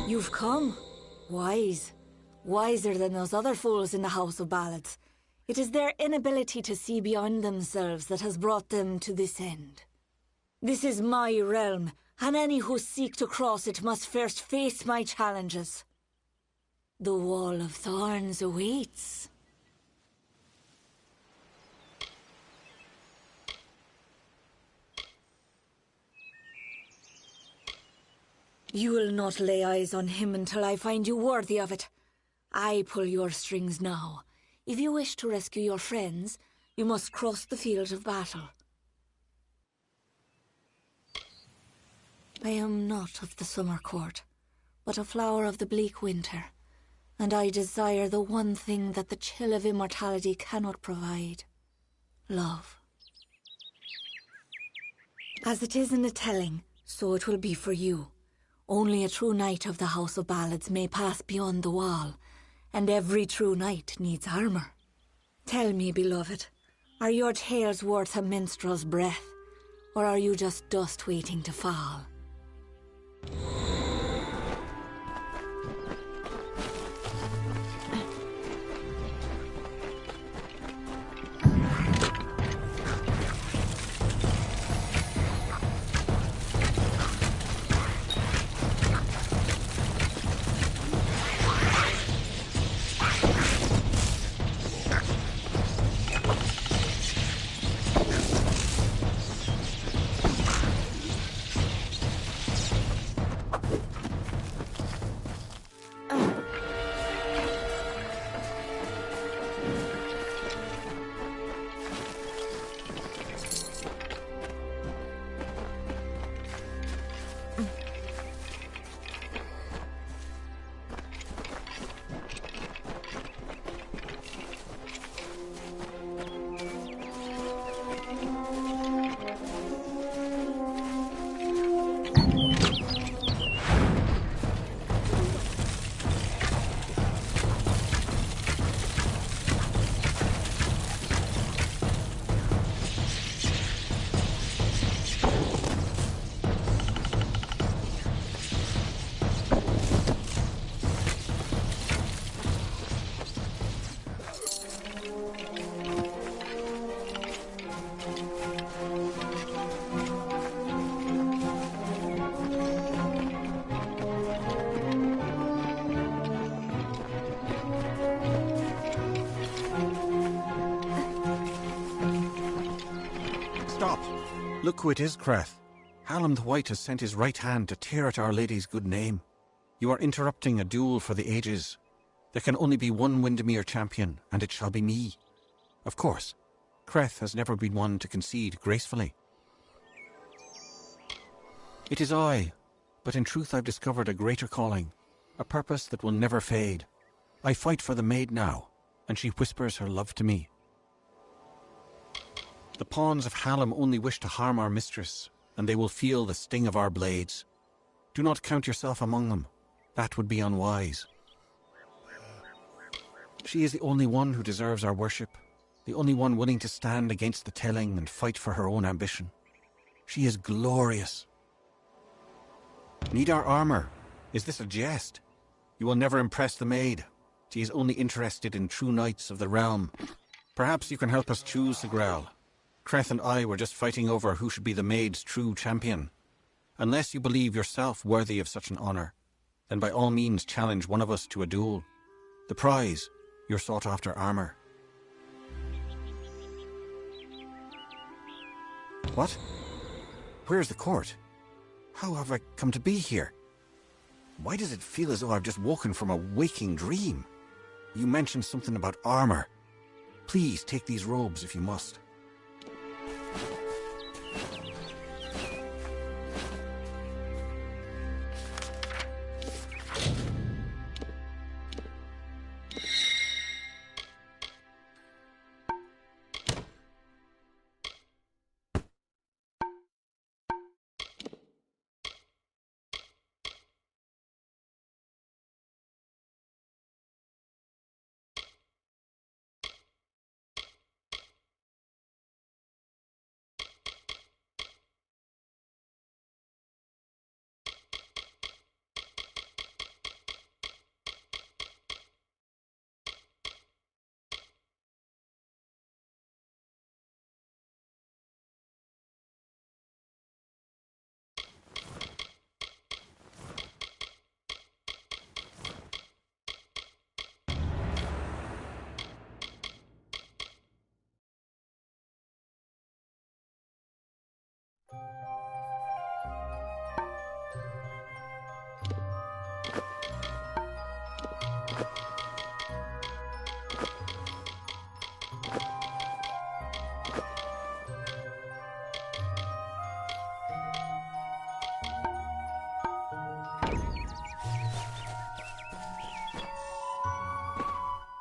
You've come. Wise. Wiser than those other fools in the House of Ballads. It is their inability to see beyond themselves that has brought them to this end. This is my realm, and any who seek to cross it must first face my challenges. The Wall of Thorns awaits. You will not lay eyes on him until I find you worthy of it. I pull your strings now. If you wish to rescue your friends, you must cross the field of battle. I am not of the summer court, but a flower of the bleak winter, and I desire the one thing that the chill of immortality cannot provide: love. As it is in the telling, so it will be for you. Only a true knight of the House of Ballads may pass beyond the wall, and every true knight needs armor. Tell me, beloved, are your tales worth a minstrel's breath, or are you just dust waiting to fall? Stop! Look who it is, Creth. Hallam the White has sent his right hand to tear at Our Lady's good name. You are interrupting a duel for the ages. There can only be one Windermere champion, and it shall be me. Of course, Creth has never been one to concede gracefully. It is I, but in truth I've discovered a greater calling, a purpose that will never fade. I fight for the maid now, and she whispers her love to me. The pawns of Hallam only wish to harm our mistress, and they will feel the sting of our blades. Do not count yourself among them. That would be unwise. She is the only one who deserves our worship, the only one willing to stand against the telling and fight for her own ambition. She is glorious. Need our armor? Is this a jest? You will never impress the maid. She is only interested in true knights of the realm. Perhaps you can help us choose the Grail. Creth and I were just fighting over who should be the maid's true champion. Unless you believe yourself worthy of such an honor, then by all means challenge one of us to a duel. The prize, your sought-after armor. What? Where's the court? How have I come to be here? Why does it feel as though I've just woken from a waking dream? You mentioned something about armor. Please take these robes if you must.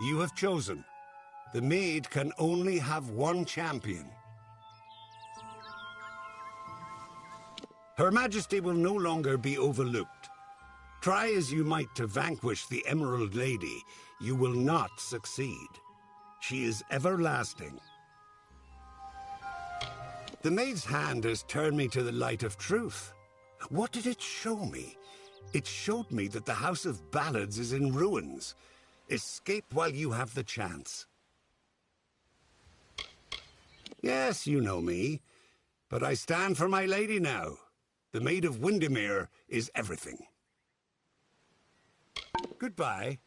You have chosen. The maid can only have one champion. Her Majesty will no longer be overlooked. Try as you might to vanquish the Emerald Lady, you will not succeed. She is everlasting. The maid's hand has turned me to the light of truth. What did it show me? It showed me that the House of Ballads is in ruins. Escape while you have the chance. Yes, you know me, but I stand for my lady now. The Maid of Windermere is everything. Goodbye.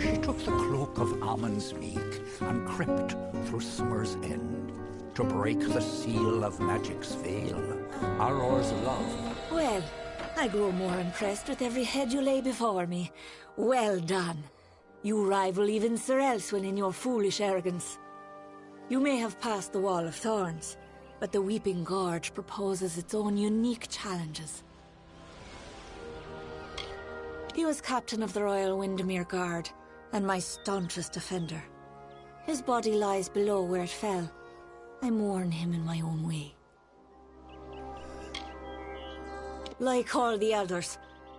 She took the cloak of Ammon's meek and crept through summer's end to break the seal of magic's veil, Auror's love. Well, I grow more impressed with every head you lay before me. Well done. You rival even Sir Elswin in your foolish arrogance. You may have passed the Wall of Thorns, but the Weeping Gorge proposes its own unique challenges. He was captain of the Royal Windermere Guard, and my staunchest defender. His body lies below where it fell. I mourn him in my own way. Like all the others,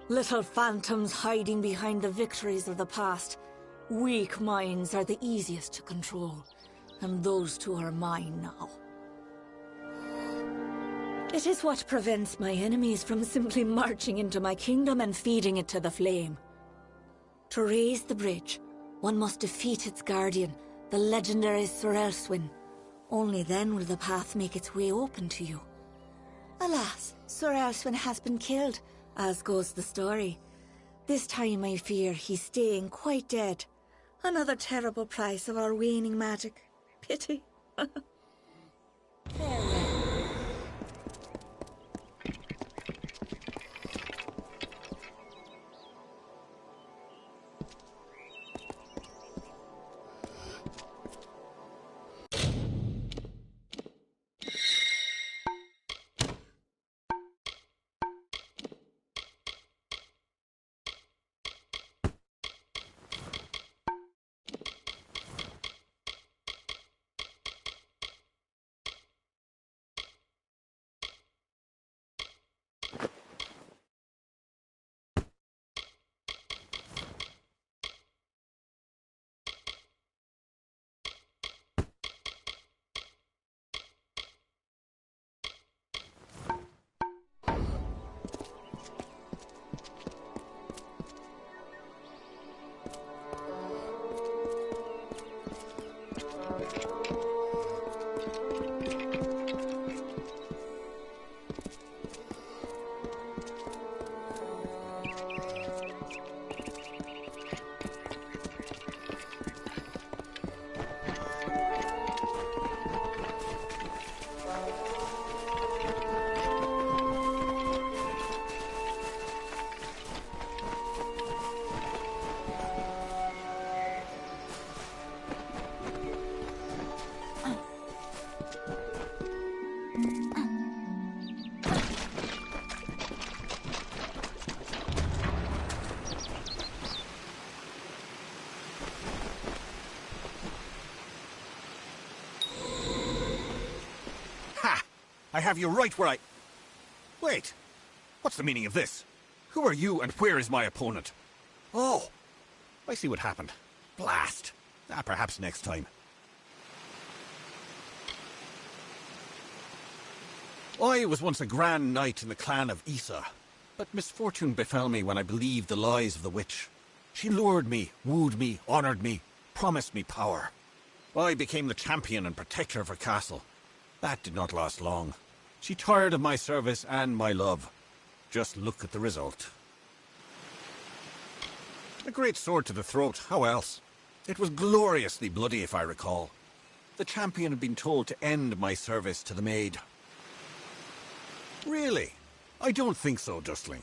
little phantoms hiding behind the victories of the past, weak minds are the easiest to control, and those two are mine now. It is what prevents my enemies from simply marching into my kingdom and feeding it to the flame. To raise the bridge, one must defeat its guardian, the legendary Sir Elswin. Only then will the path make its way open to you. Alas, Sir Elswin has been killed, as goes the story. This time I fear he's staying quite dead. Another terrible price of our waning magic. Pity. I have you right where I... Wait. What's the meaning of this? Who are you and where is my opponent? Oh, I see what happened. Blast. Perhaps next time. I was once a grand knight in the clan of Issa, but misfortune befell me when I believed the lies of the witch. She lured me, wooed me, honoured me, promised me power. I became the champion and protector of her castle. That did not last long. She tired of my service and my love. Just look at the result. A great sword to the throat, how else? It was gloriously bloody, if I recall. The champion had been told to end my service to the maid. Really? I don't think so, Dustling.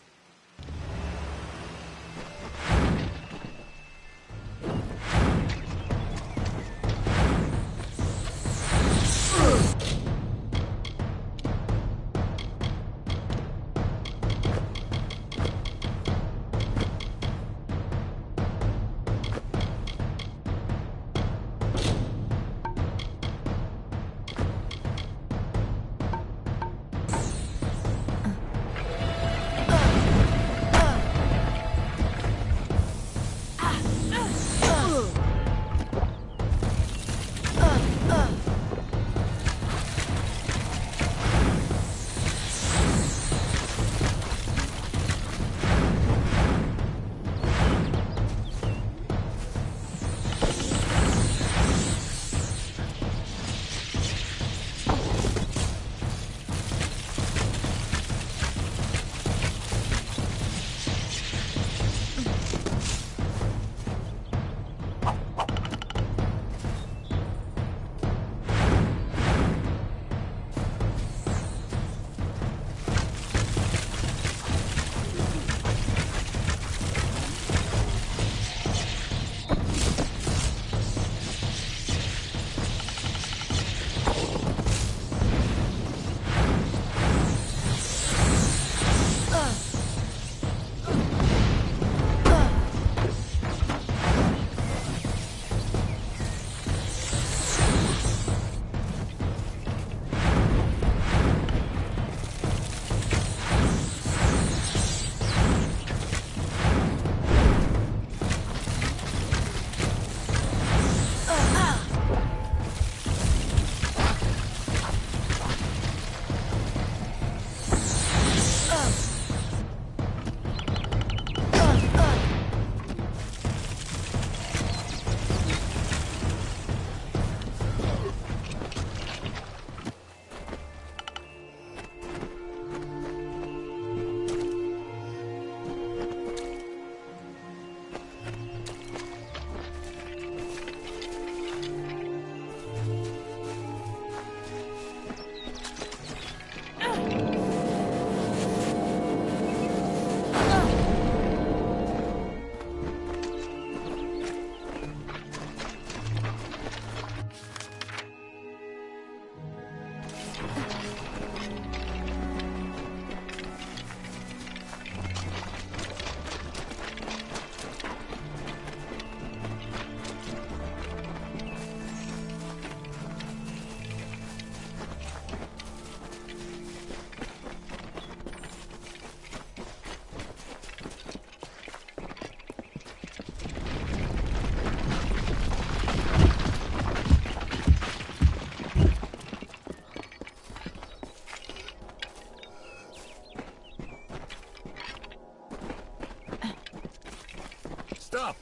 Stop!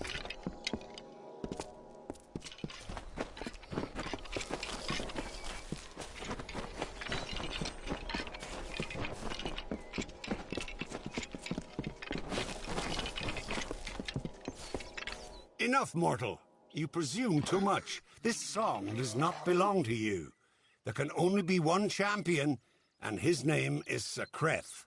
Enough, mortal. You presume too much. This song does not belong to you. There can only be one champion, and his name is Sakreth.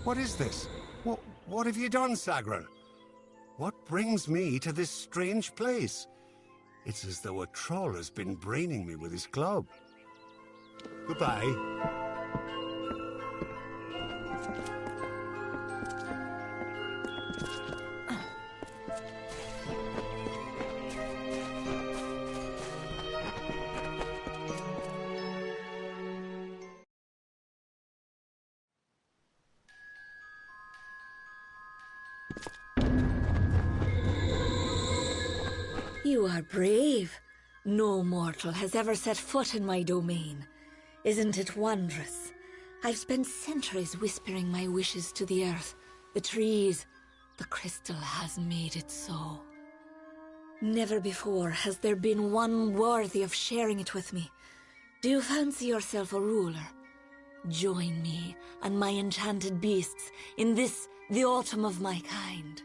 What is this? What have you done, Sagrel? What brings me to this strange place? It's as though a troll has been braining me with his club. Goodbye. You are brave. No mortal has ever set foot in my domain. Isn't it wondrous? I've spent centuries whispering my wishes to the earth, the trees. The crystal has made it so. Never before has there been one worthy of sharing it with me. Do you fancy yourself a ruler? Join me and my enchanted beasts in this, the autumn of my kind.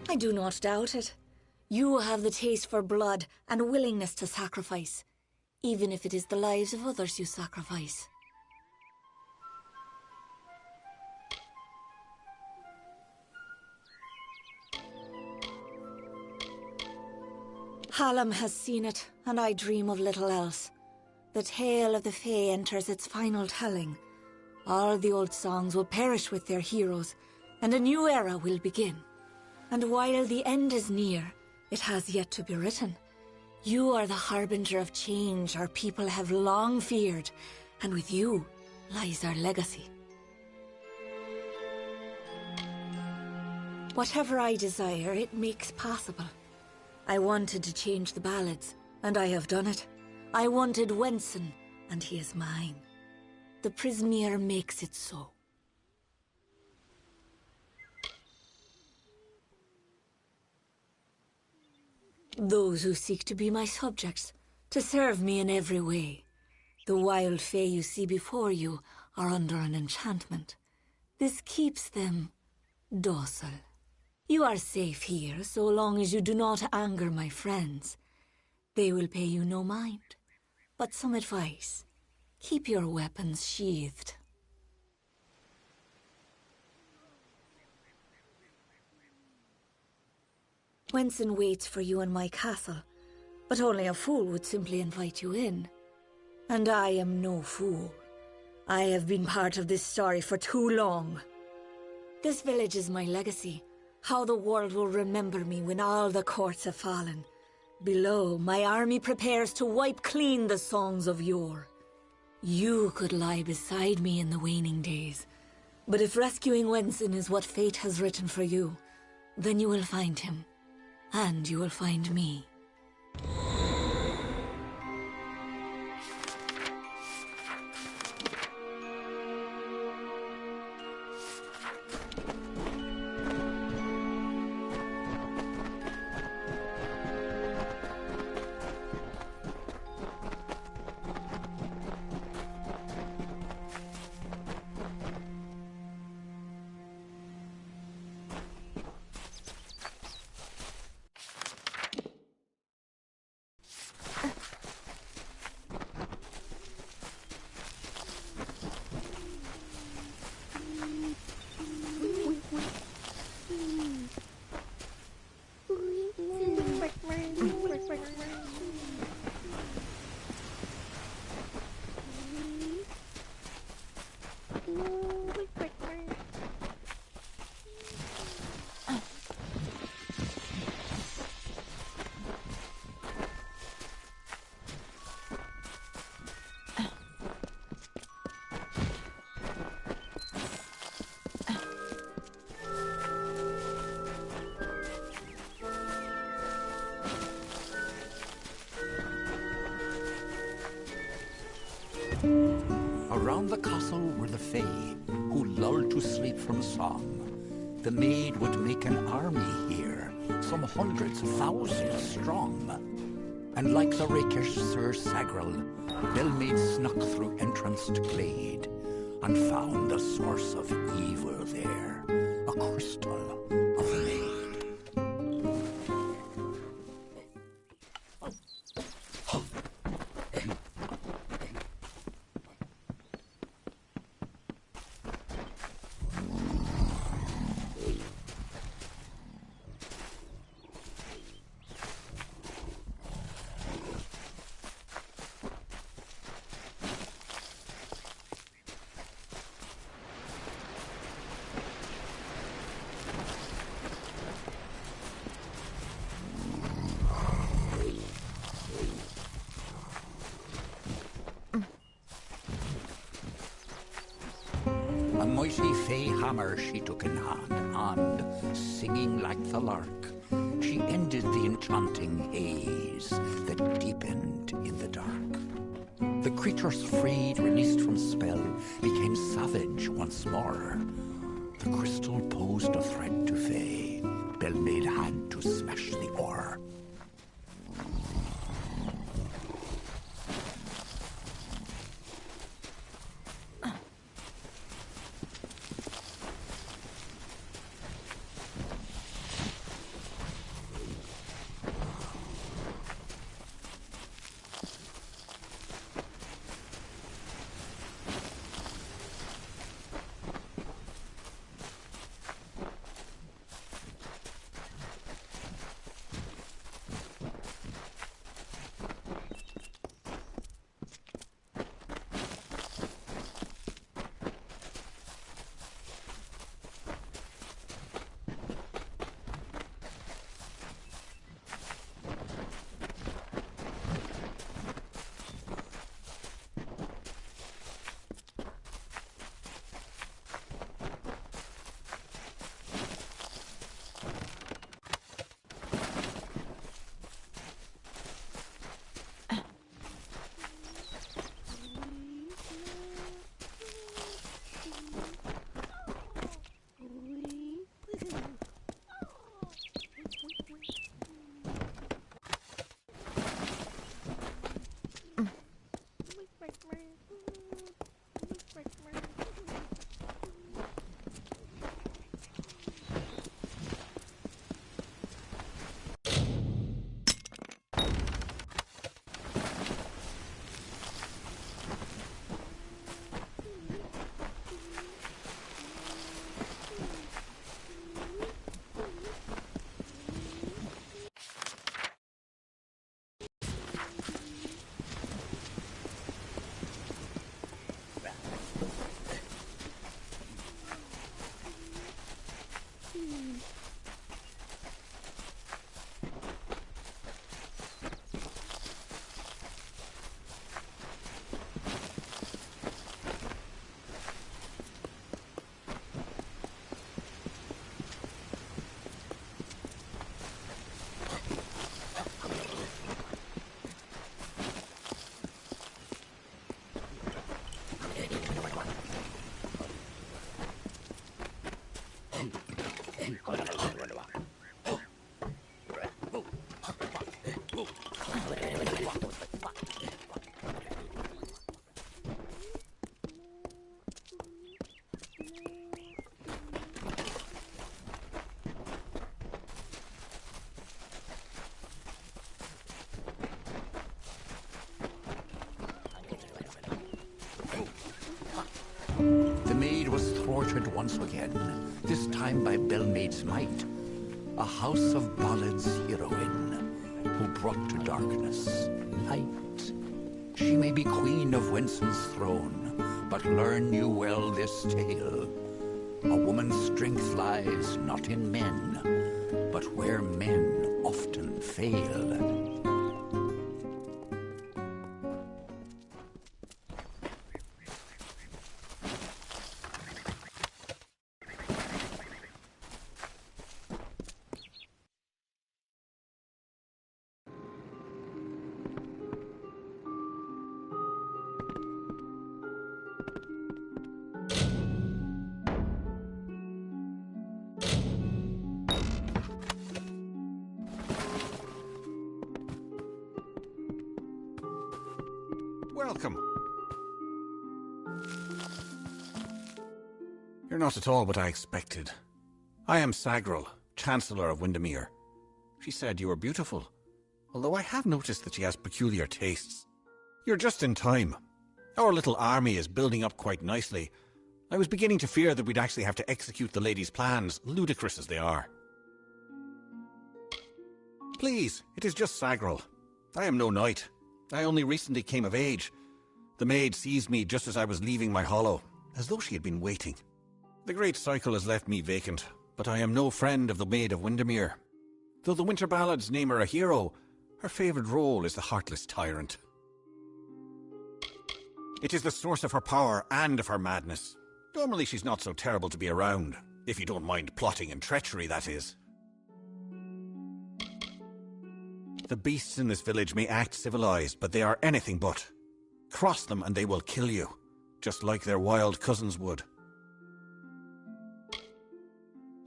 I do not doubt it. You have the taste for blood and willingness to sacrifice, even if it is the lives of others you sacrifice. Hallam has seen it, and I dream of little else. The tale of the Fae enters its final telling. All the old songs will perish with their heroes, and a new era will begin. And while the end is near, it has yet to be written. You are the harbinger of change our people have long feared, and with you lies our legacy. Whatever I desire, it makes possible. I wanted to change the ballads, and I have done it. I wanted Wenson, and he is mine. The Prismeer makes it so. Those who seek to be my subjects, to serve me in every way. The wild fae you see before you are under an enchantment. This keeps them docile. You are safe here, so long as you do not anger my friends. They will pay you no mind. But some advice. Keep your weapons sheathed. Wenson waits for you in my castle, but only a fool would simply invite you in. And I am no fool. I have been part of this story for too long. This village is my legacy, how the world will remember me when all the courts have fallen. Below, my army prepares to wipe clean the songs of yore. You could lie beside me in the waning days, but if rescuing Wenson is what fate has written for you, then you will find him. And you will find me. Around the castle were the Fae, who lulled to sleep from song. The maid would make an army here, some hundreds, thousands strong. And like the rakish Sir Sagrel, Belmaid snuck through entranced glade, and found the source of evil there, a crystal of maid. mighty fey hammer she took in hand, and, singing like the lark, she ended the enchanting haze that deepened in the dark. The creatures freed, released from spell, became savage once more. The crystal posed a threat to fey. Bellmaid had to smash the ore. The maid was thwarted once again, this time by Bellmaid's might, a house of ballads heroine, who brought to darkness light. She may be queen of Winson's throne, but learn you well this tale. A woman's strength lies not in men, but where men often fail. Welcome. You're not at all what I expected. I am Sagril, Chancellor of Windermere. She said you were beautiful, although I have noticed that she has peculiar tastes. You're just in time. Our little army is building up quite nicely. I was beginning to fear that we'd actually have to execute the lady's plans, ludicrous as they are. Please, it is just Sagril. I am no knight. I only recently came of age. The maid seized me just as I was leaving my hollow, as though she had been waiting. The great cycle has left me vacant, but I am no friend of the Maid of Windermere. Though the Winter Ballads name her a hero, her favourite role is the heartless tyrant. It is the source of her power and of her madness. Normally she's not so terrible to be around, if you don't mind plotting and treachery, that is. The beasts in this village may act civilized, but they are anything but. Cross them and they will kill you, just like their wild cousins would.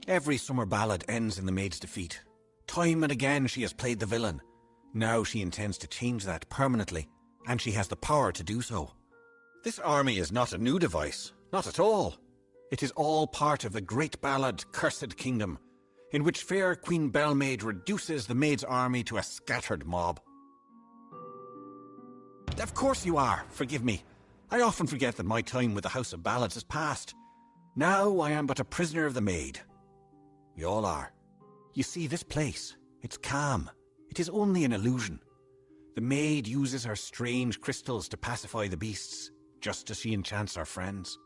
Every summer ballad ends in the maid's defeat. Time and again she has played the villain. Now she intends to change that permanently, and she has the power to do so. This army is not a new device, not at all. It is all part of the great ballad, Cursed Kingdom, in which fair Queen Bellmaid reduces the maid's army to a scattered mob. Of course you are, forgive me. I often forget that my time with the House of Ballads is past. Now I am but a prisoner of the maid. We all are. You see, this place, it's calm. It is only an illusion. The maid uses her strange crystals to pacify the beasts, just as she enchants our friends.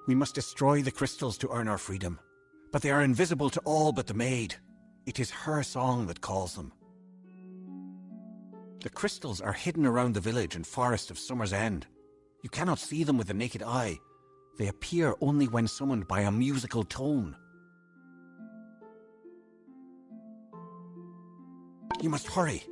We must destroy the crystals to earn our freedom. But they are invisible to all but the maid. It is her song that calls them. The crystals are hidden around the village and forest of Summer's End. You cannot see them with the naked eye. They appear only when summoned by a musical tone. You must hurry.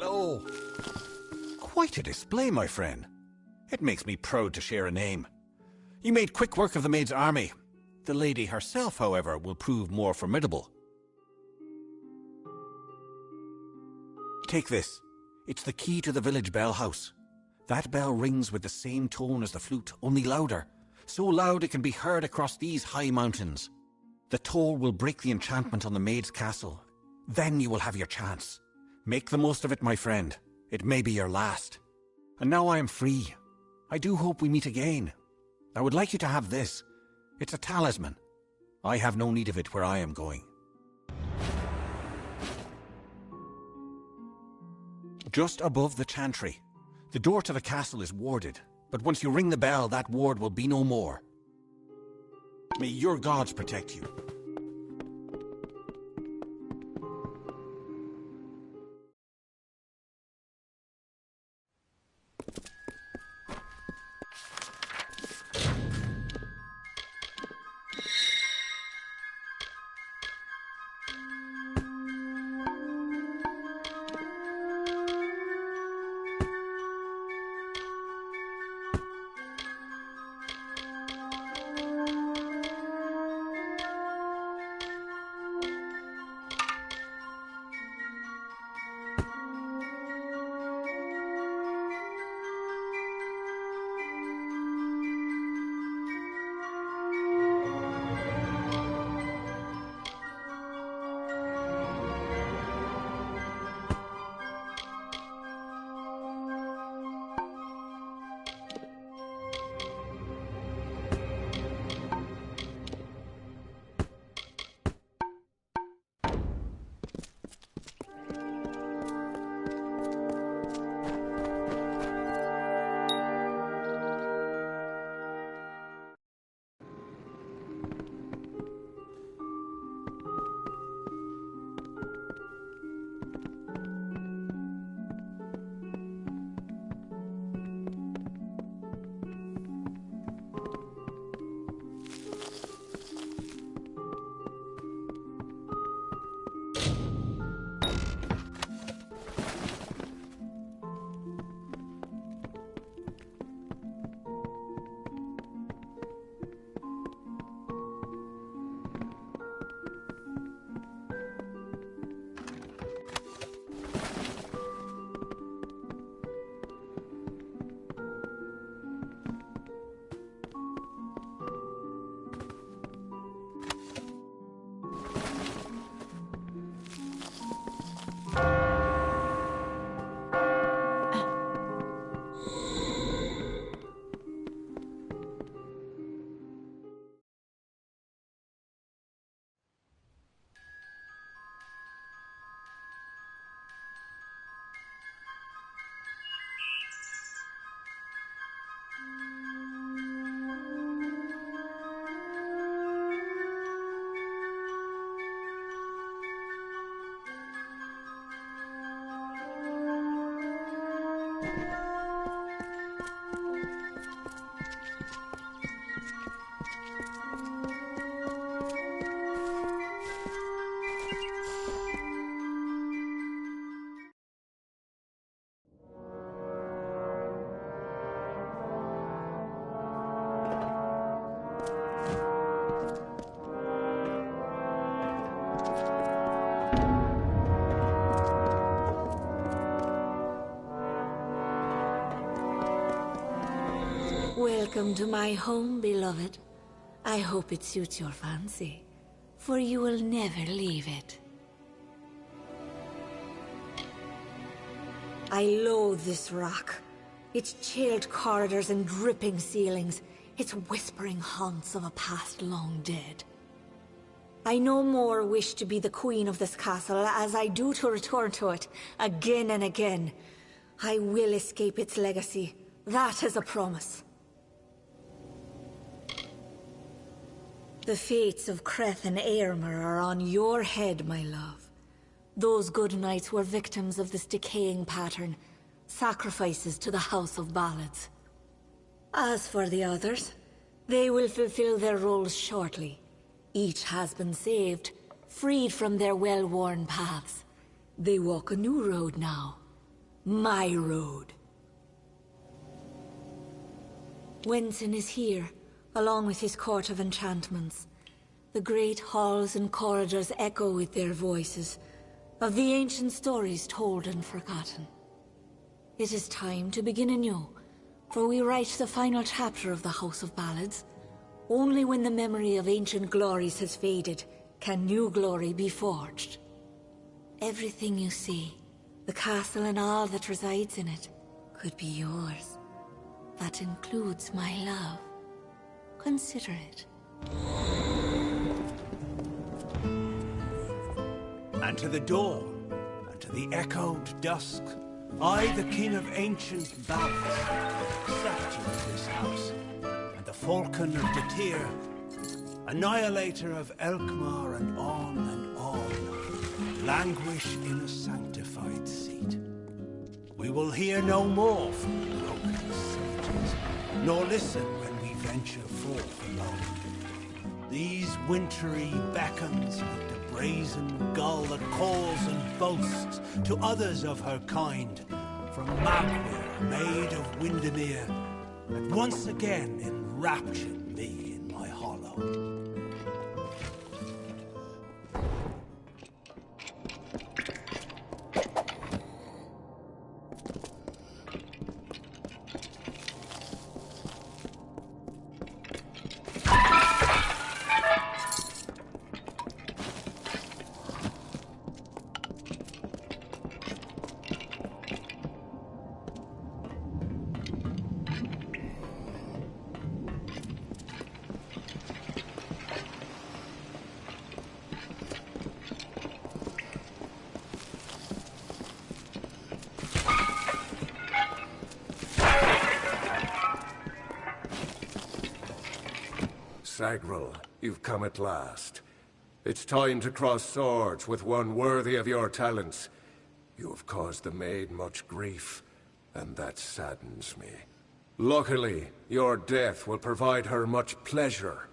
Hello. Quite a display, my friend. It makes me proud to share a name. You made quick work of the maid's army. The lady herself, however, will prove more formidable. Take this. It's the key to the village bell house. That bell rings with the same tone as the flute, only louder. So loud it can be heard across these high mountains. The toll will break the enchantment on the maid's castle. Then you will have your chance. Make the most of it, my friend. It may be your last. And now I am free. I do hope we meet again. I would like you to have this. It's a talisman. I have no need of it where I am going. Just above the chantry. The door to the castle is warded, but once you ring the bell, that ward will be no more. May your gods protect you. Welcome to my home, beloved. I hope it suits your fancy, for you will never leave it. I loathe this rock. Its chilled corridors and dripping ceilings, its whispering haunts of a past long dead. I no more wish to be the queen of this castle as I do to return to it again and again. I will escape its legacy. That is a promise. The fates of Creth and Aermer are on your head, my love. Those good knights were victims of this decaying pattern, sacrifices to the House of Ballads. As for the others, they will fulfill their roles shortly. Each has been saved, freed from their well-worn paths. They walk a new road now, My road. Wenson is here, along with his court of enchantments. The great halls and corridors echo with their voices, of the ancient stories told and forgotten. It is time to begin anew, for we write the final chapter of the House of Ballads. Only when the memory of ancient glories has faded can new glory be forged. Everything you see, the castle and all that resides in it, could be yours. That includes my love. Consider it. And to the dawn, and to the echoed dusk, I, the king of ancient ballads, accept you in this house, and the falcon of Detir, annihilator of Elkmar, and on, languish in a sanctified seat. We will hear no more from broken sages, nor listen when we venture forth alone. These wintry beckons like the brazen gull that calls and boasts to others of her kind, from Magwir, maid of Windermere, that once again enraptured me in my hollow. Sagril, you've come at last. It's time to cross swords with one worthy of your talents. You have caused the maid much grief, and that saddens me. Luckily, your death will provide her much pleasure.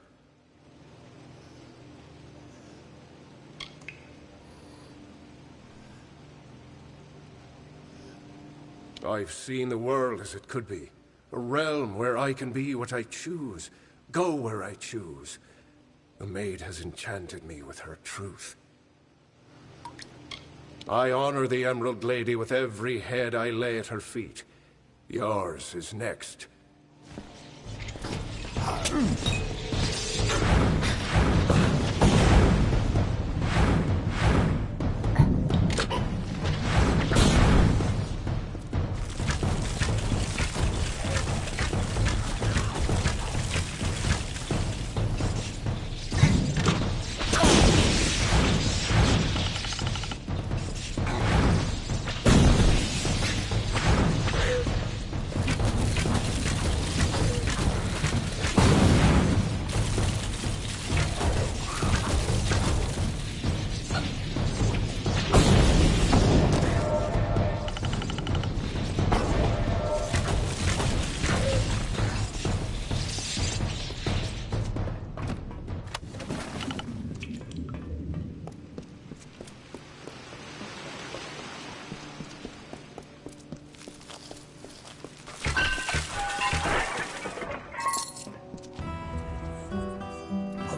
I've seen the world as it could be. A realm where I can be what I choose. Go where I choose. The maid has enchanted me with her truth. I honor the Emerald Lady with every head I lay at her feet. Yours is next.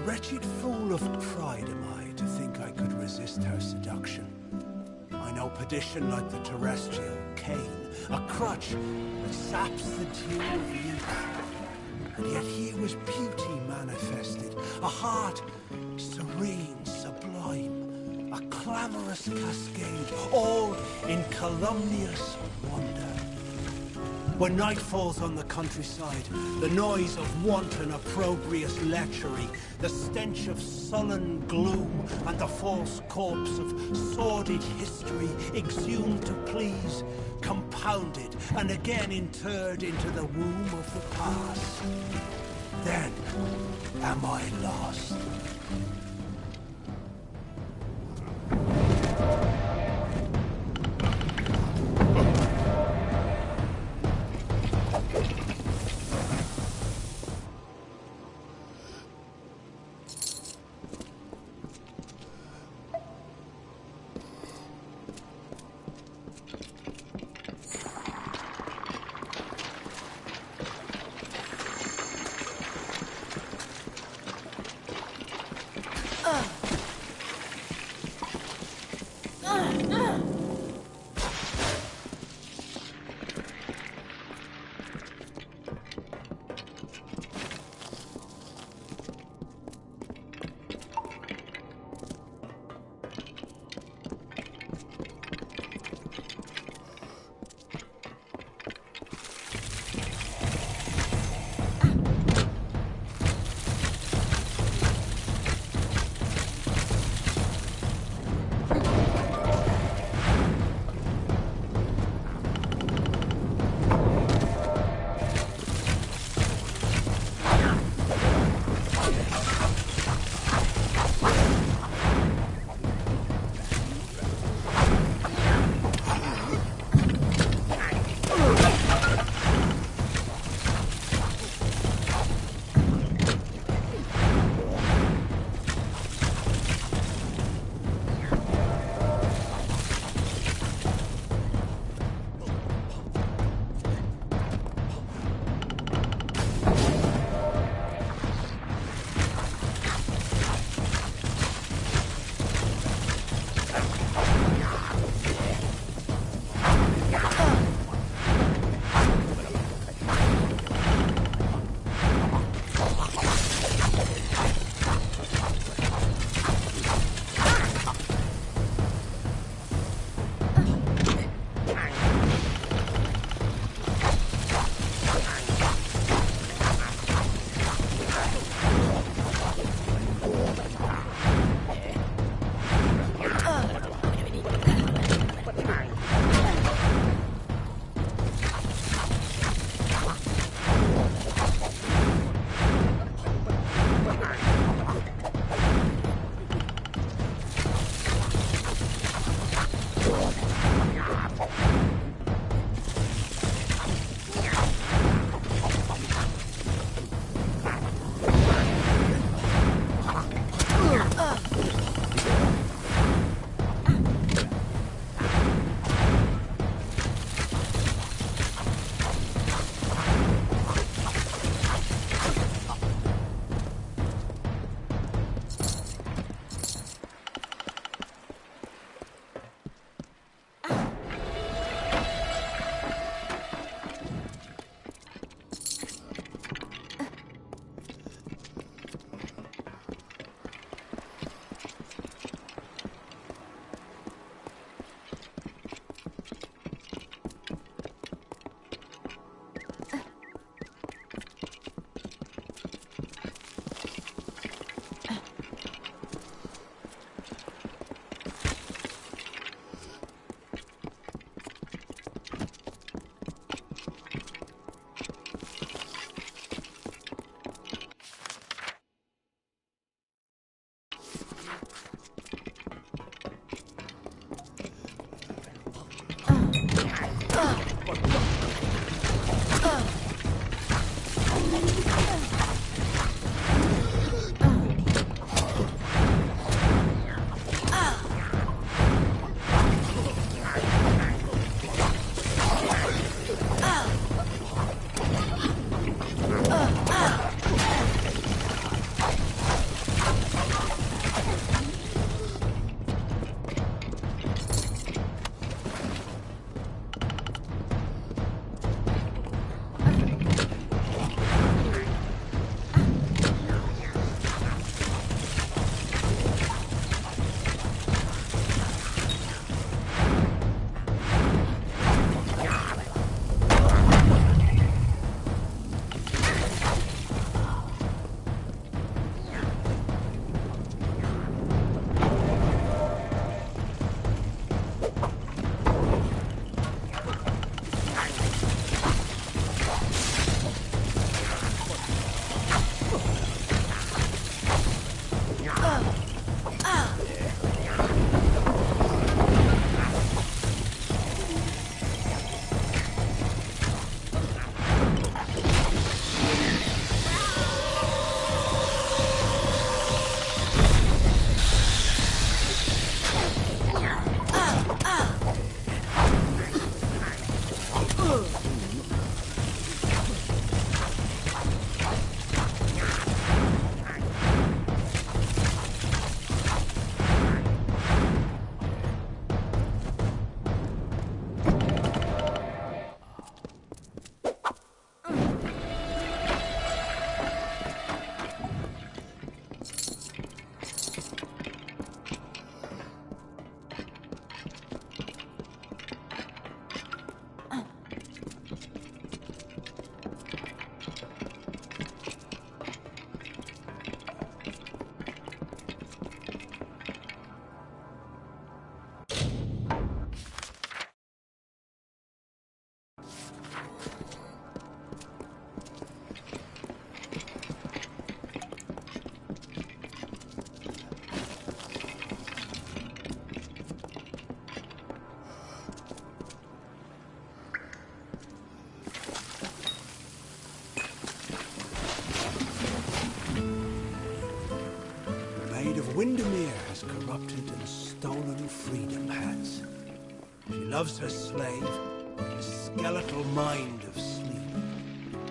Wretched fool of pride am I to think I could resist her seduction. I know perdition like the terrestrial cane, a crutch that saps the dew of youth. And yet here was beauty manifested, a heart serene, sublime, a clamorous cascade, all in calumnious wonder. When night falls on the countryside, the noise of wanton opprobrious lechery, the stench of sullen gloom, and the false corpse of sordid history exhumed to please, compounded and again interred into the womb of the past. Then am I lost. Maid of Windermere has corrupted and stolen freedom has. She loves her slave, a skeletal mind of sleep,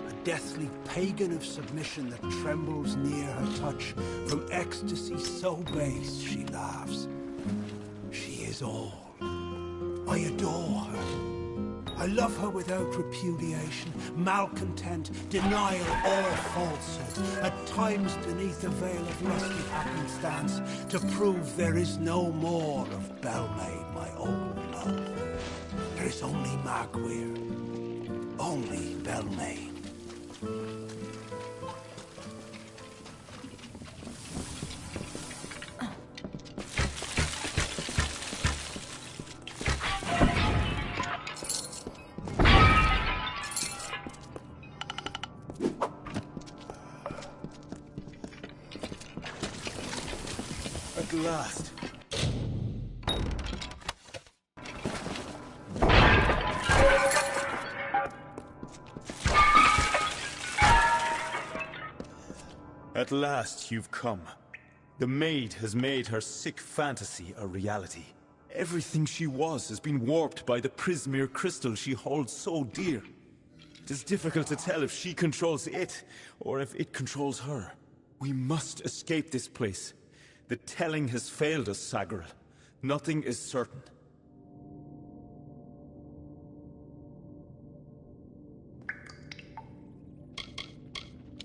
a deathly pagan of submission that trembles near her touch. From ecstasy so base she laughs. She is all. I adore her. I love her without repudiation, malcontent, denial, or falsehood. At times beneath a veil of lusty happenstance, to prove there is no more of Belmaid, my old love. There is only Magwyr, only Belmaid. At last. At last you've come. The maid has made her sick fantasy a reality. Everything she was has been warped by the Prismere crystal she holds so dear. It is difficult to tell if she controls it, or if it controls her. We must escape this place. The telling has failed us, Sagaril. Nothing is certain.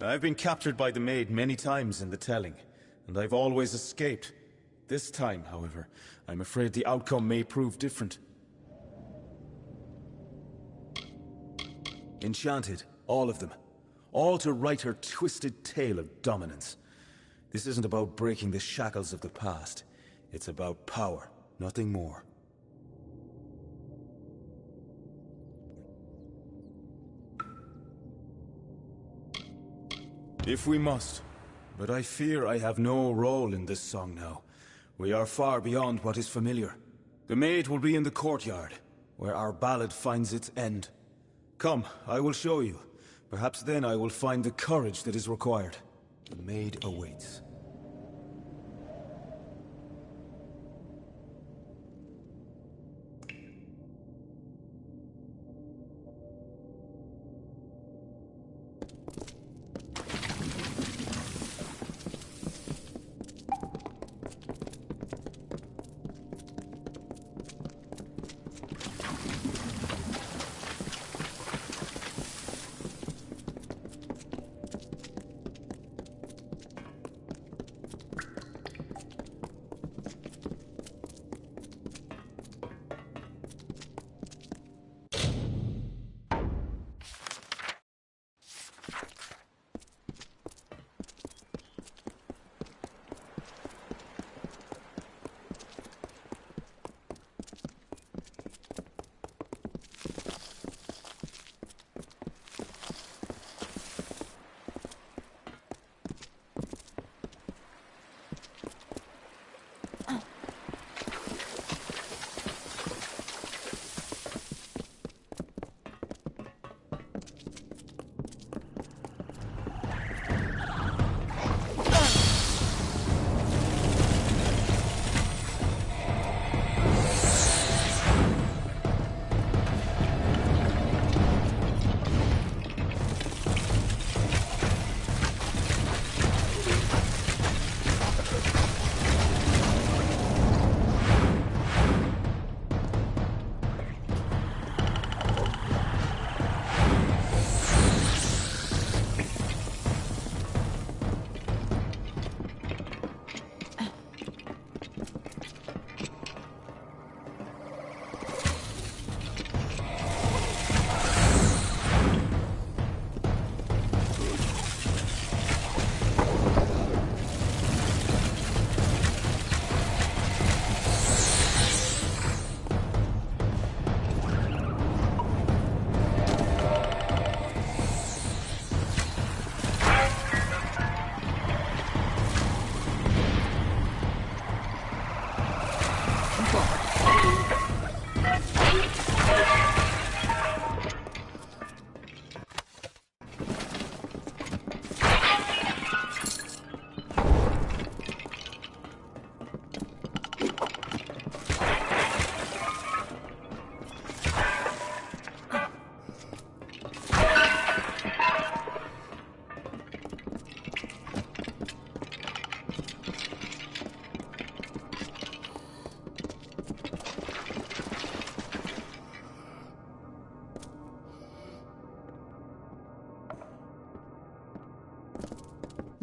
I've been captured by the maid many times in the telling, and I've always escaped. This time, however, I'm afraid the outcome may prove different. Enchanted, all of them. All to write her twisted tale of dominance. This isn't about breaking the shackles of the past. It's about power, nothing more. If we must. But I fear I have no role in this song now. We are far beyond what is familiar. The maid will be in the courtyard, where our ballad finds its end. Come, I will show you. Perhaps then I will find the courage that is required. The maid awaits.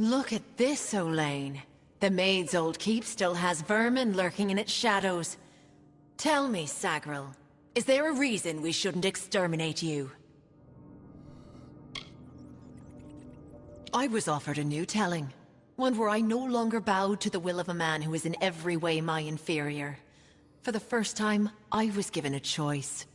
Look at this, Olaine. The maid's old keep still has vermin lurking in its shadows. Tell me, Sagril, is there a reason we shouldn't exterminate you? I was offered a new telling. One where I no longer bowed to the will of a man who is in every way my inferior. For the first time, I was given a choice.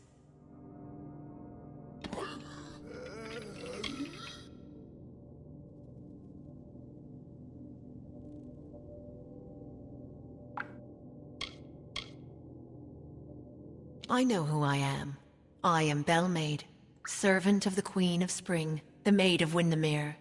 I know who I am. I am Bellmaid, servant of the Queen of Spring, the Maid of Windermere.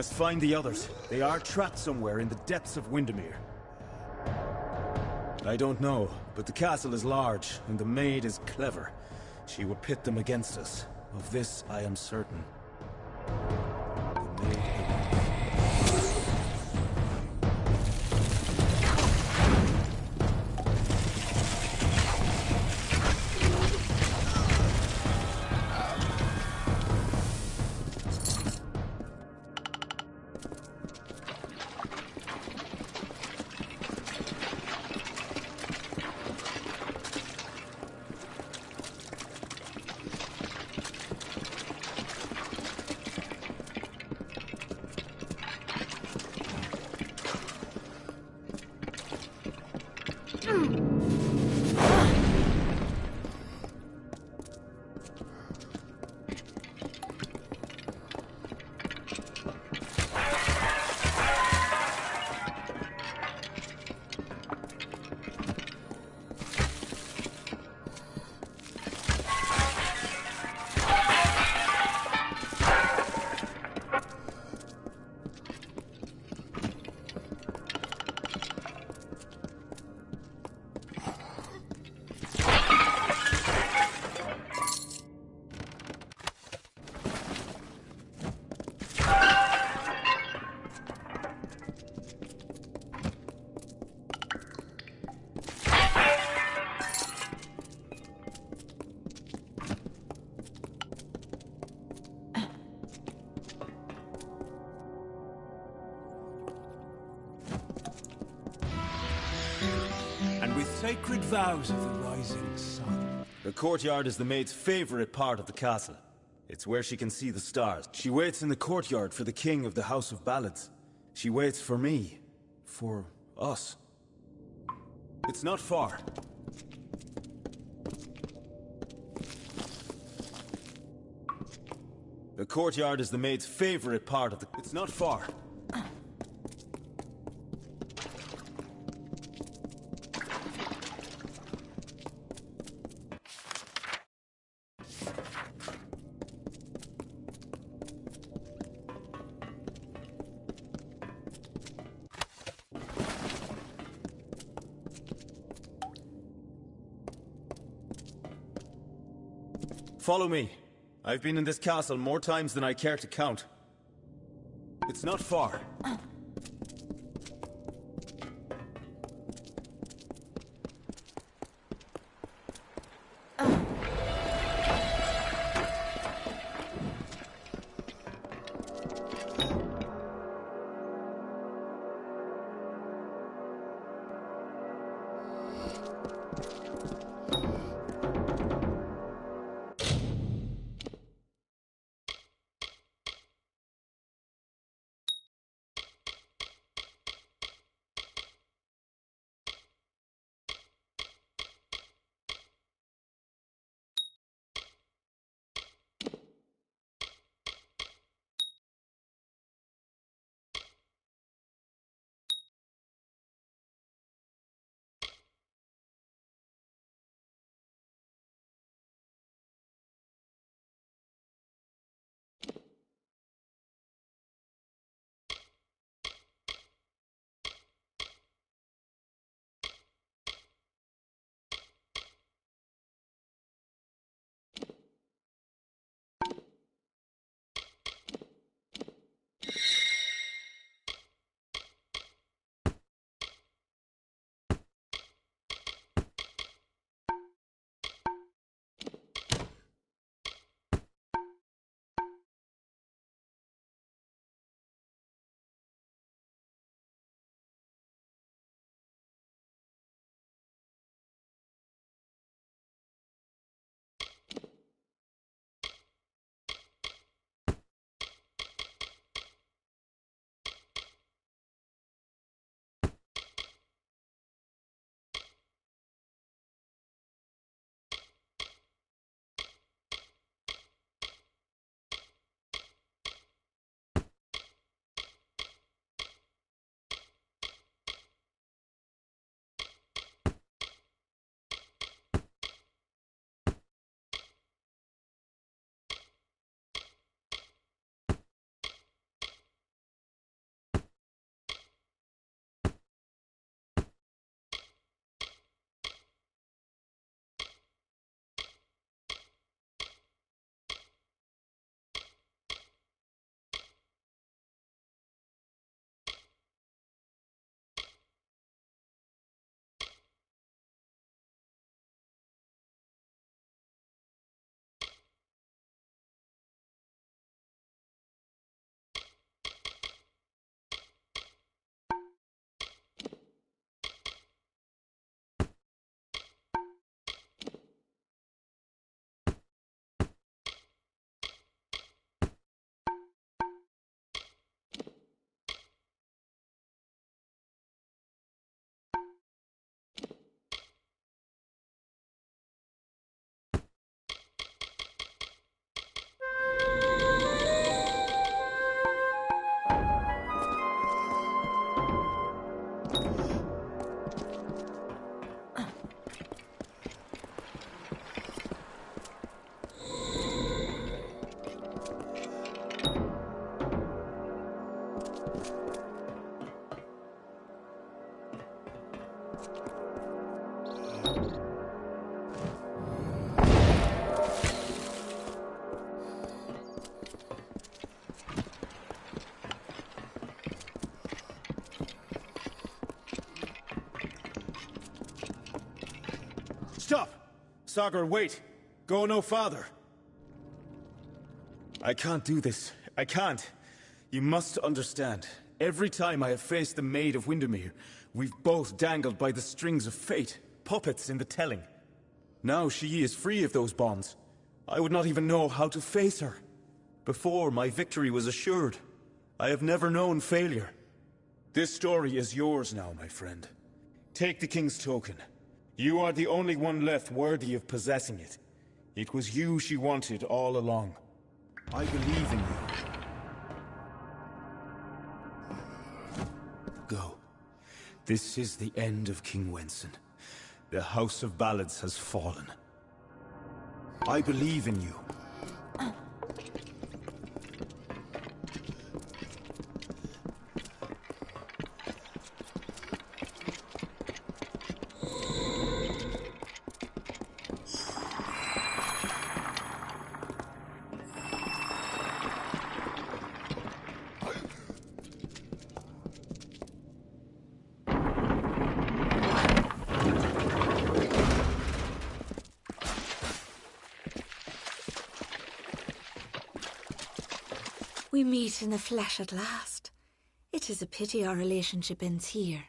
must find the others. They are trapped somewhere in the depths of Windermere. I don't know, but the castle is large, and the maid is clever. She will pit them against us. Of this I am certain. The maid... And with sacred vows of the rising sun. The courtyard is the maid's favorite part of the castle. It's where she can see the stars. She waits in the courtyard for the king of the House of Ballads. She waits for me. For us. It's not far. The courtyard is the maid's favorite part of the... It's not far. Follow me. I've been in this castle more times than I care to count. It's not far. Stop! Sagar, wait! Go no farther! I can't do this. I can't. You must understand. Every time I have faced the Maid of Windermere, we've both dangled by the strings of fate, puppets in the telling. Now she is free of those bonds. I would not even know how to face her. Before, my victory was assured. I have never known failure. This story is yours now, my friend. Take the King's token. You are the only one left worthy of possessing it. It was you she wanted all along. I believe in you. Go. This is the end of King Wenson. The House of Ballads has fallen. I believe in you. We meet in the flesh at last. It is a pity our relationship ends here.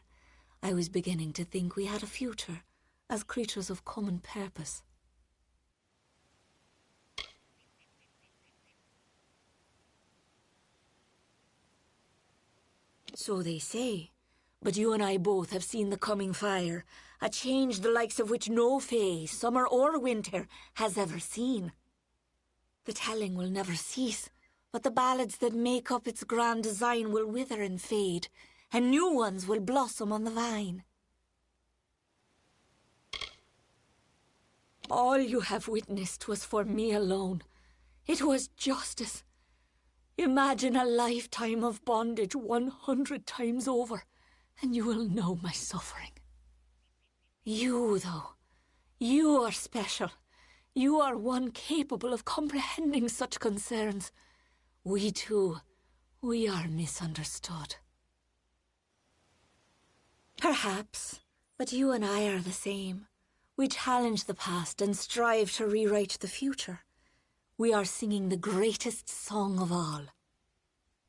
I was beginning to think we had a future, as creatures of common purpose. So they say, but you and I both have seen the coming fire, a change the likes of which no fae, summer or winter, has ever seen. The telling will never cease, but the ballads that make up its grand design will wither and fade, and new ones will blossom on the vine. All you have witnessed was for me alone. It was justice. Imagine a lifetime of bondage 100 times over, and you will know my suffering. You, though, you are special. You are one capable of comprehending such concerns. We too, we are misunderstood. Perhaps, but you and I are the same. We challenge the past and strive to rewrite the future. We are singing the greatest song of all.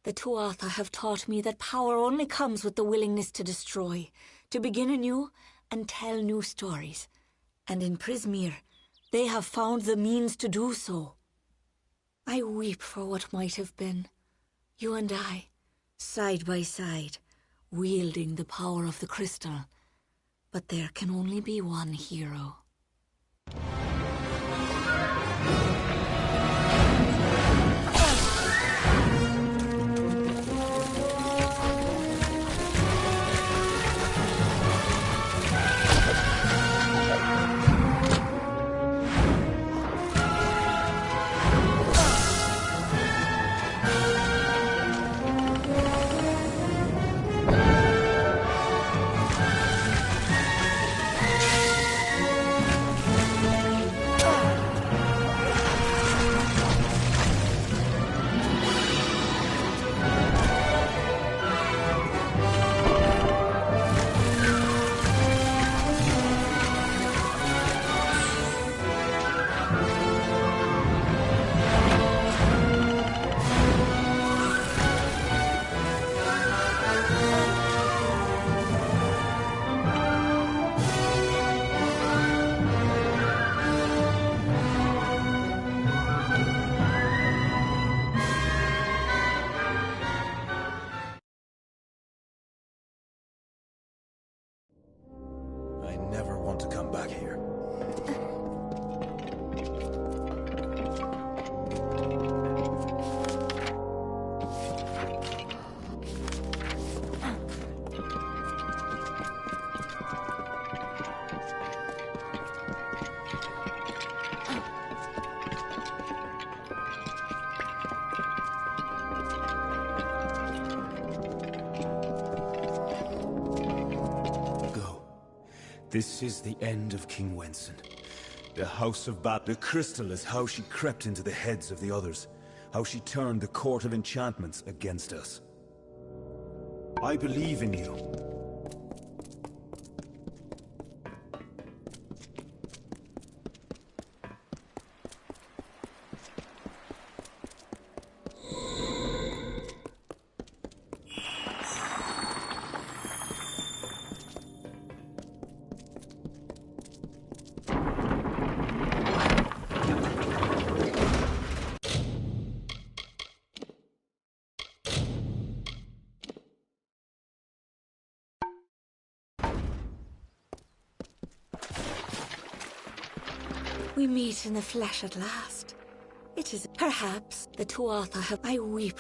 The Tuatha have taught me that power only comes with the willingness to destroy, to begin anew and tell new stories. And in Prismeer, they have found the means to do so. I weep for what might have been. You and I, side by side, wielding the power of the crystal. But there can only be one hero. I never want to come back here. This is the end of King Wenson. The House of The crystal is how she crept into the heads of the others. How she turned the Court of Enchantments against us. I believe in you. We meet in the flesh at last. It is perhaps the Tuatha have I weep.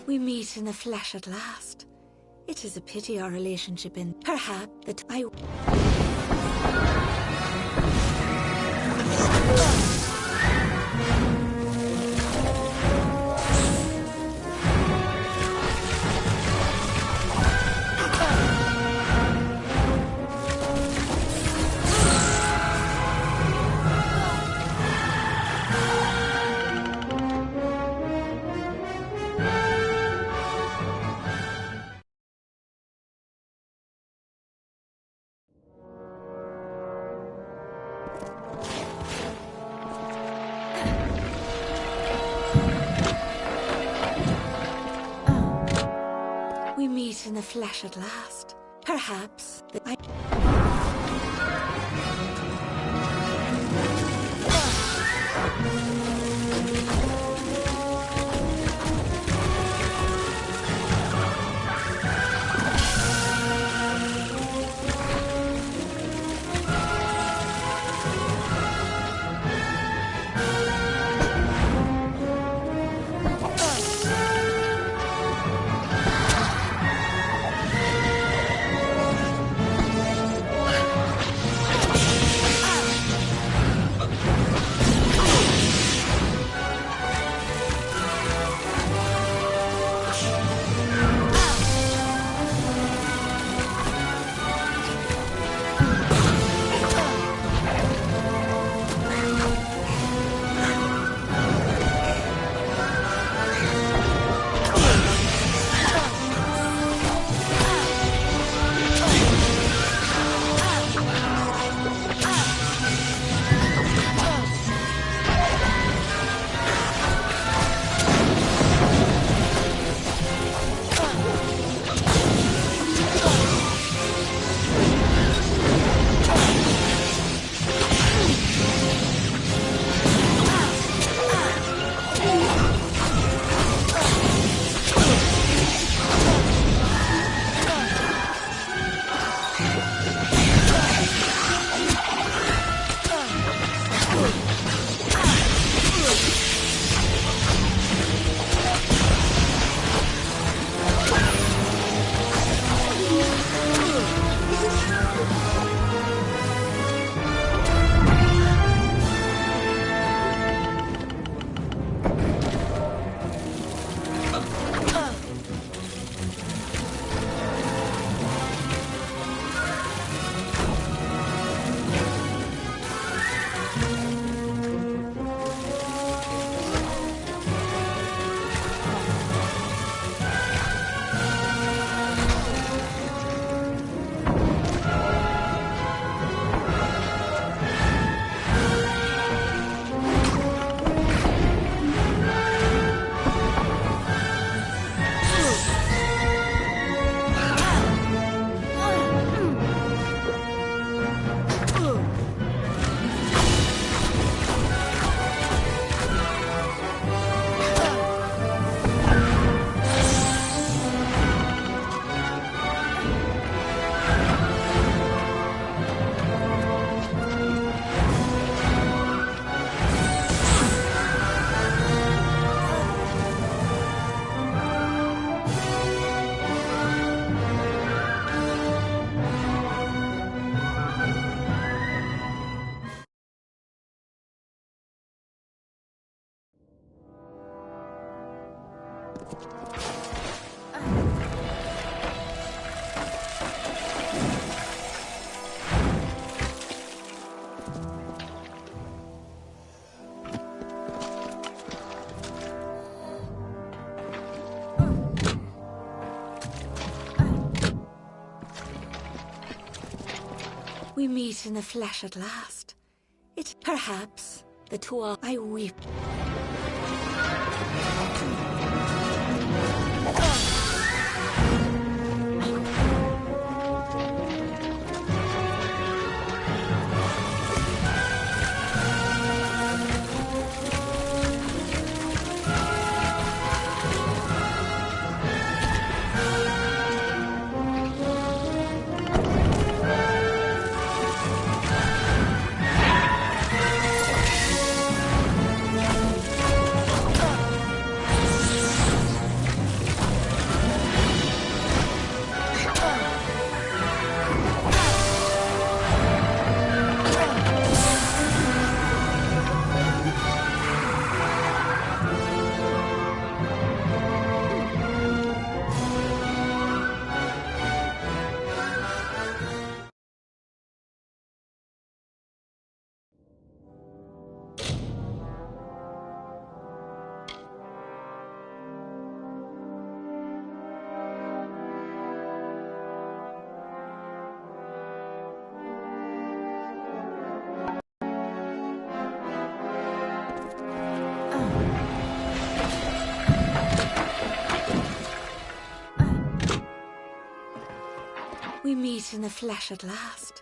We meet in the flesh at last. It is a pity our relationship in perhaps that I. We meet in the flesh at last. Perhaps that I. We meet in the flesh at last. It perhaps the two are I weep. We meet in the flesh at last.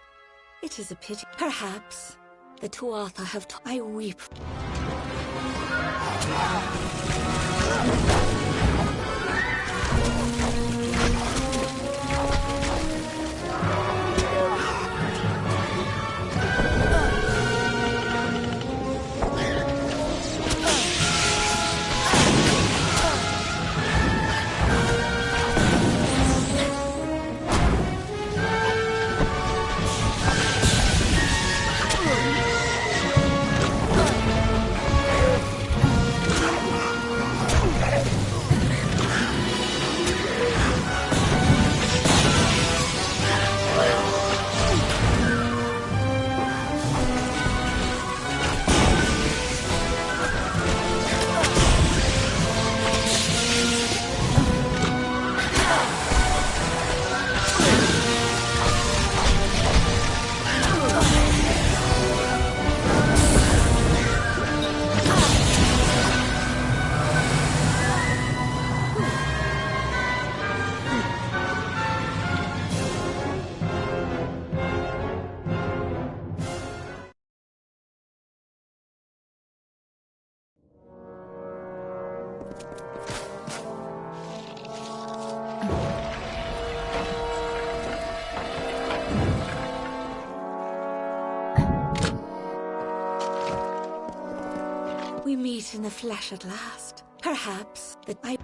It is a pity. Perhaps the Tuatha have I weep. We meet in the flesh at last. Perhaps that I...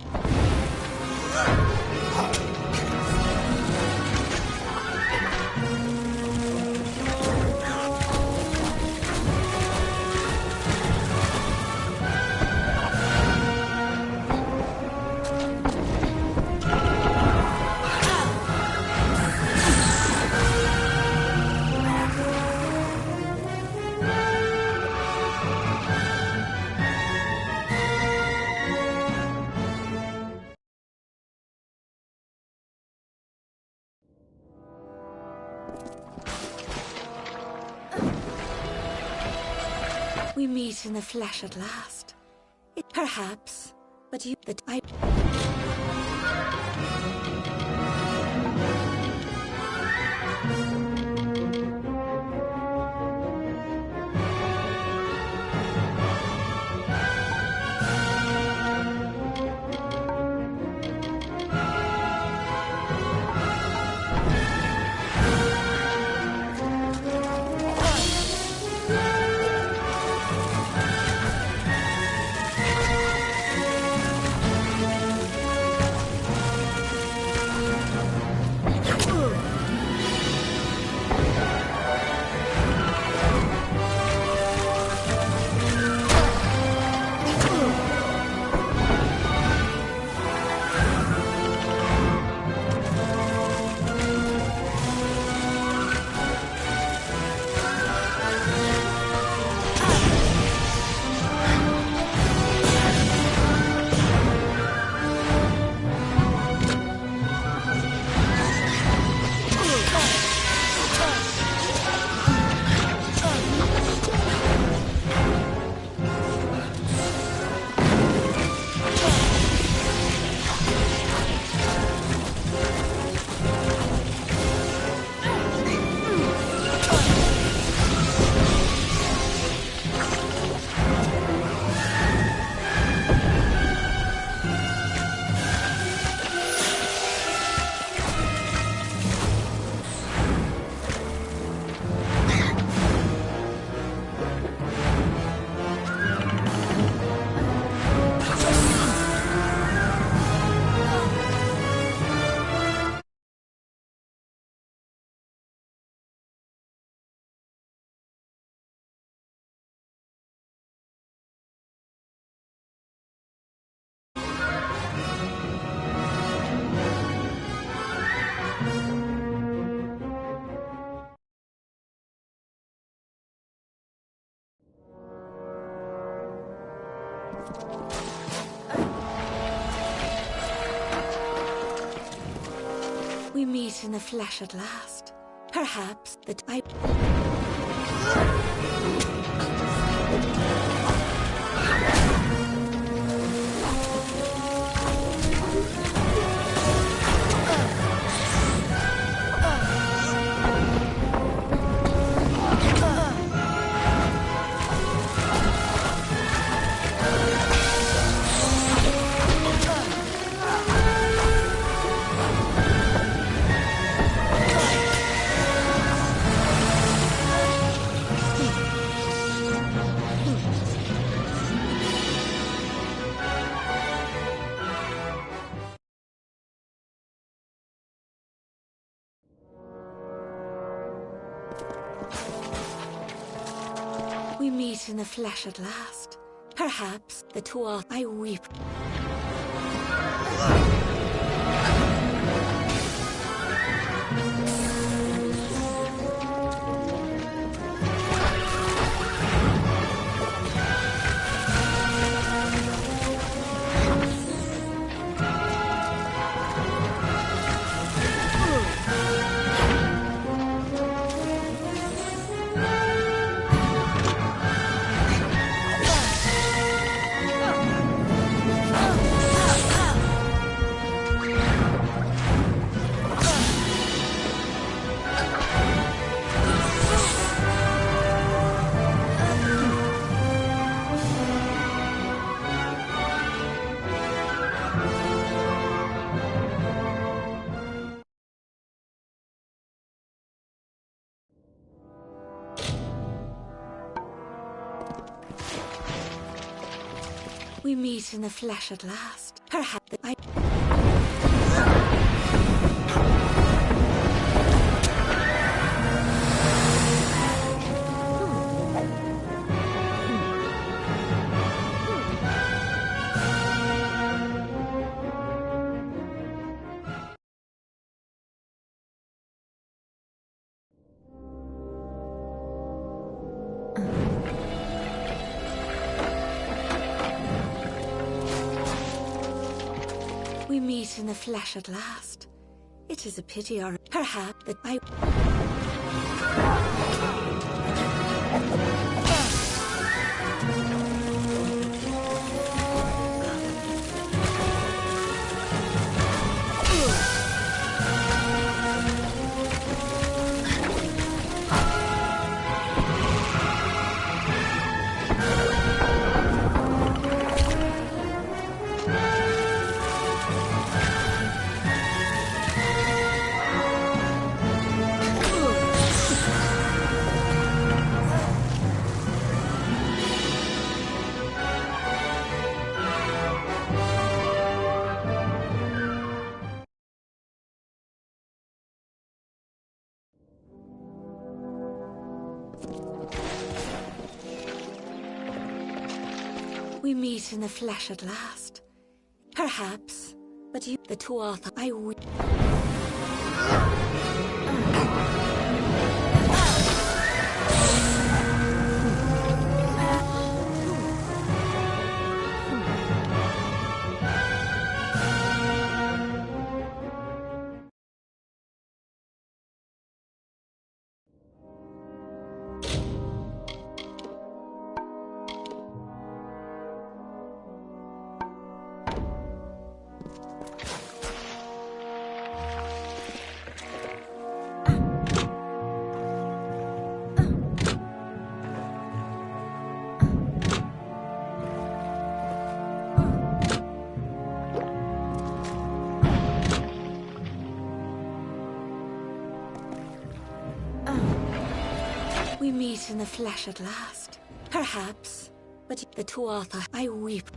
We meet in the flesh at last. It perhaps, but you that I... We meet in the flesh at last. Perhaps that I... We meet in the flesh at last. Perhaps the two are... I weep. We meet in the flesh at last. Perhaps I... We meet in the flesh at last. It is a pity, or perhaps that I... We meet in the flesh at last. Perhaps, but you, the two are... I weep. We meet in the flesh at last. Perhaps, but the two are... I weep.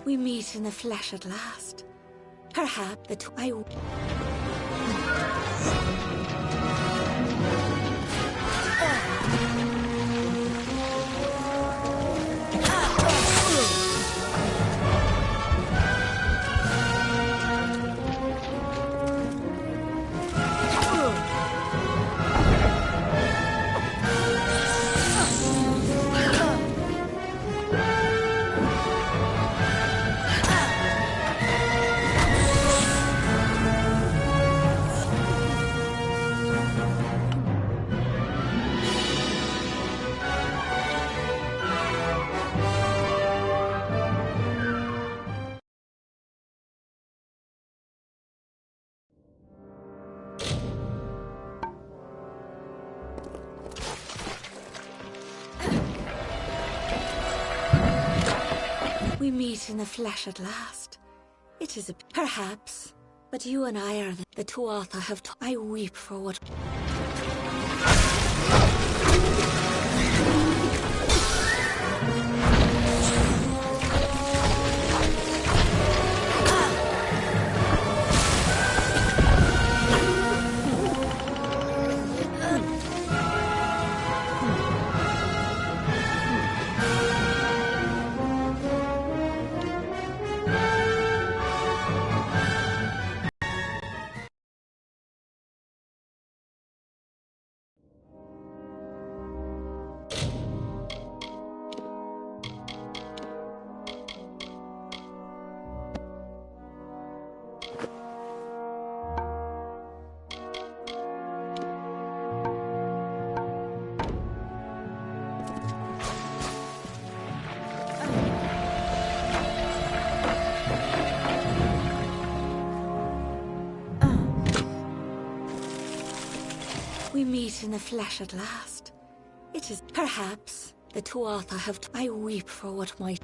We meet in the flesh at last. Perhaps we meet in the flesh at last. It is perhaps, but you and I are the Tuatha have. I weep for what. We meet in the flesh at last. It is perhaps the Tuatha have. I weep for what might.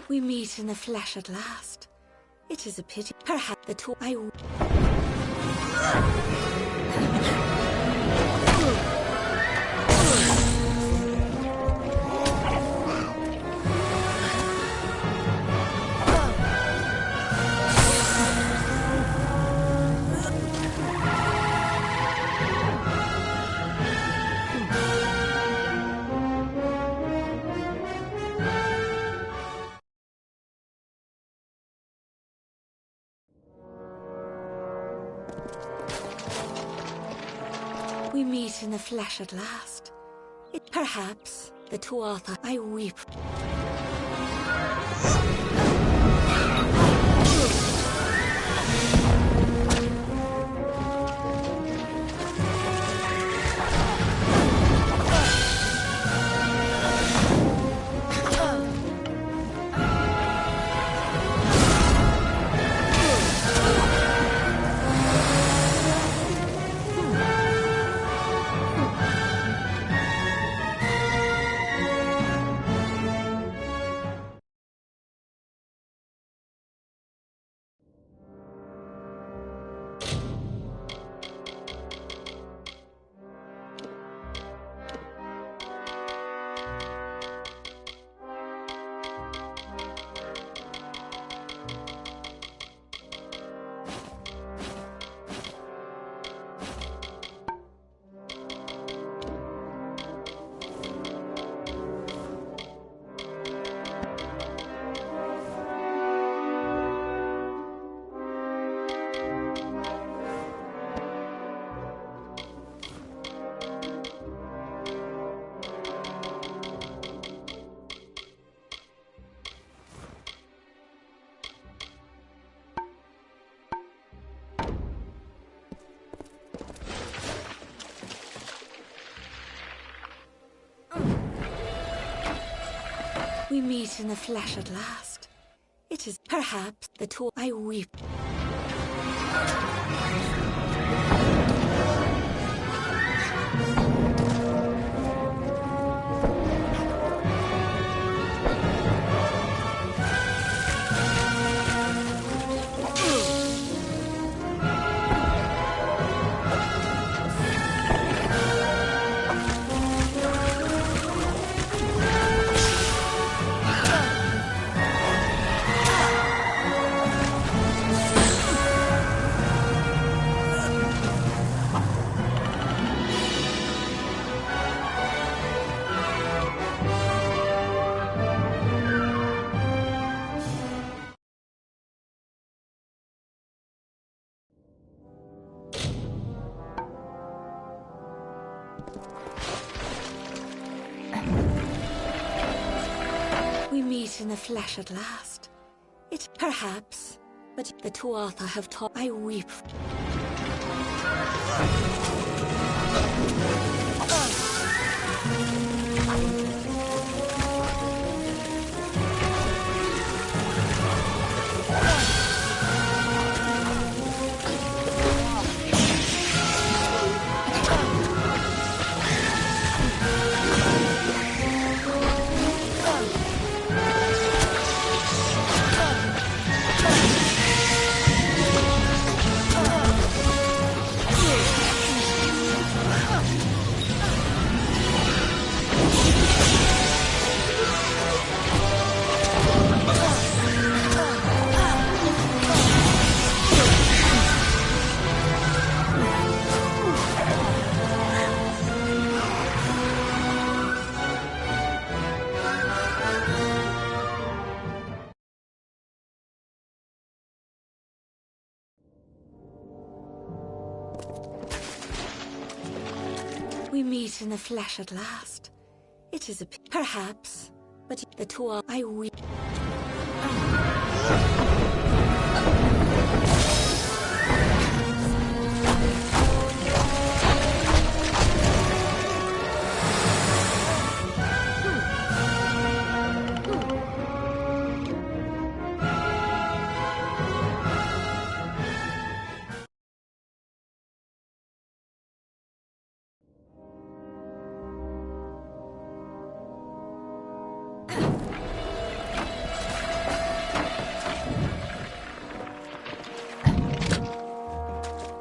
We meet in the flesh at last. It is a pity. Perhaps the two. We meet in the flesh at last. It perhaps the Tuatha. I weep. We meet in the flesh at last. It is perhaps the two I weep. We meet in the flesh at last. It perhaps, but the two Arthur have taught I weep. We meet in the flesh at last. It is perhaps, but the two are I weep.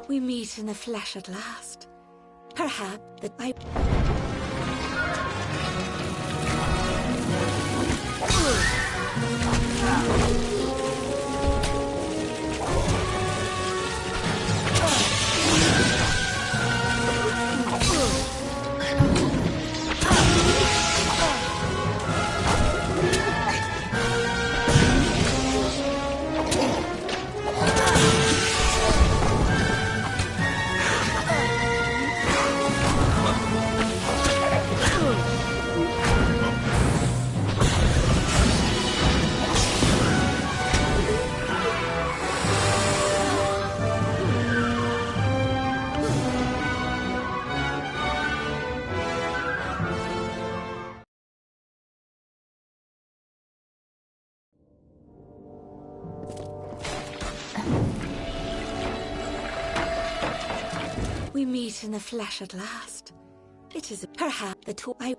We meet in the flesh at last. Perhaps that I... We meet in the flesh at last. It is perhaps the two I...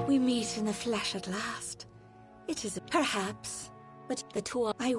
We meet in the flesh at last. It is perhaps, But the two I